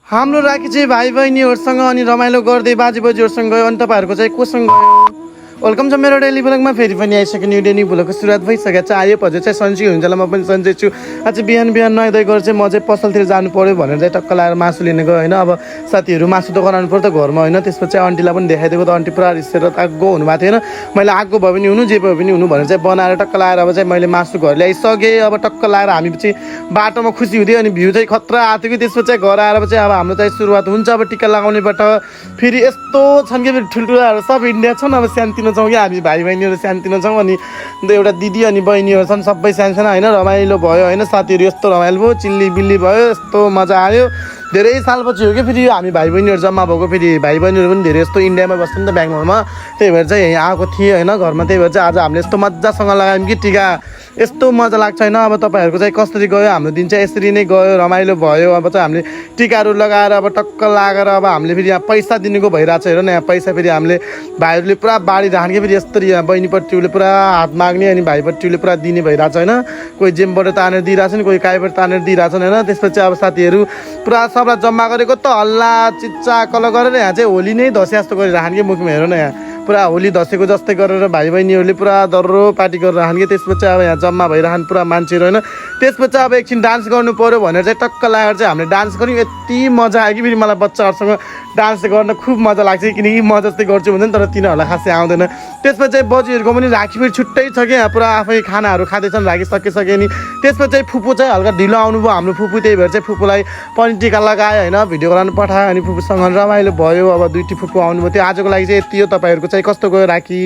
हाम्रो राखी चाहिँ भाइ बहिनीहरूसँग अनि रमाइलो गर्दै बाजे बज्यूहरूसँग गयो अनि तपाईँहरूको चाहिँ कोसँग गयो। वेलकम छ मेरो डेली ब्लगमा। फेरि पनि आइसक्यो न्यू डेली ब्लगको सुरुवात भइसकेको छ। आयो हजुर चाहिँ सन्चै हुन्छ होला, म पनि सन्चै छु। आज बिहान नुहाइ गरेर चाहिँ म चाहिँ पसलतिर जानु पऱ्यो भनेर चाहिँ टक्क लाएर मासु लिने गयो होइन। अब साथीहरू मासु त गराउनु पर्छ घरमा होइन। त्यसपछि आन्टीलाई पनि देखाइदिएको त आन्टी पुरा रिसेर आगो हुनुभएको थियो होइन। मैले आगो भयो भने हुनु जे भयो भने हुनु भनेर चाहिँ बनाएर टक्क लाएर अब चाहिँ मैले मासु घर ल्याइसकेँ। अब टक्क लाएर हामी चाहिँ बाटोमा खुसी हुँदै अनि भ्यू चाहिँ खतरा आएको थियो कि त्यसपछि चाहिँ घर आएर चाहिँ अब हाम्रो चाहिँ सुरुवात हुन्छ अब टिका लगाउनेबाट। फेरि यस्तो छन् कि फेरि ठुल्ठुलाहरू सब इन्डिया छन्। अब सानोतिनो छौँ कि हामी भाइ बहिनीहरू सानोतिनो छौँ। अनि एउटा दिदी अनि बहिनीहरू छन् सबै सानसानो होइन। रमाइलो भयो होइन, साथीहरू यस्तो रमाइलो भयो, चिल्ली बिल्ली भयो, यस्तो मजा आयो। धेरै सालपछि हो कि फेरि हामी भाइ बहिनीहरू जम्मा भएको। फेरि भाइ बहिनीहरू पनि धेरै यस्तो इन्डियामा बस्छ नि त बेङ्गलोरमा, त्यही भएर चाहिँ यहाँ आएको थिएँ होइन घरमा। त्यही भएर चाहिँ आज हामीले यस्तो मजासँग लगायौँ कि टिका, यस्तो मजा लाग्छ होइन। अब तपाईँहरूको चाहिँ कसरी गयो, हाम्रो दिन चाहिँ यसरी नै गयो, रमाइलो भयो। अब चाहिँ हामीले टिकाहरू लगाएर अब टक्क लगाएर अब हामीले फेरि यहाँ पैसा दिनुको भइरहेको छ हेर न। यहाँ पैसा फेरि हामीले भाइहरूले पुरा बाँडिराख्ने कि फेरि यस्तरी यहाँ बहिनीपट्टिले पुरा हात माग्ने अनि भाइपट्टिले पुरा दिने भइरहेको छ होइन। कोही जेमबाट तानेर दिइरहेछन्, कोही काहीबाट तानेर दिइरहेछन् होइन। त्यसपछि अब साथीहरू पुरा सबलाई जम्मा गरेको त हल्ला चिच्चा कल गरेर यहाँ चाहिँ होली नै दसैँ जस्तो गरिराख्ने कि मुखमा हेर न। यहाँ पुरा होली दसैँको जस्तै गरेर भाइ बहिनीहरूले पुरा दर्रो पार्टी गरेर राख्ने कि। त्यसपछि अब यहाँ जम्मा भइरहन् पुरा मान्छेहरू होइन। त्यसपछि अब एकछिन डान्स गर्नु पऱ्यो भनेर चाहिँ टक्क लगाएर चाहिँ हामीले डान्स गऱ्यौँ। यति मजा आयो कि फेरि मलाई बच्चाहरूसँग डान्स गर्न खुब मजा लाग्छ किनकि म जस्तै गर्छु भन्छ नि, तर तिनीहरूलाई खासै आउँदैन। त्यसपछि चाहिँ बजीहरूको पनि राखी फेरि छुट्टै छ कि यहाँ पुरा आफै खानाहरू खाँदैछन्, राखी सकिसके नि। त्यसपछि चाहिँ फुपू चाहिँ हल्का ढिलो आउनुभयो हाम्रो फुपू, त्यही भएर चाहिँ फुपूलाई पनि टिका लगायो होइन, भिडियो बनाउनु पठायो अनि फुपूसँग रमाइलो भयो। अब दुईटी फुपू आउनुभयो थियो। आजको लागि चाहिँ यति हो। तपाईँहरूको चाहिँ कस्तो गयो राखी?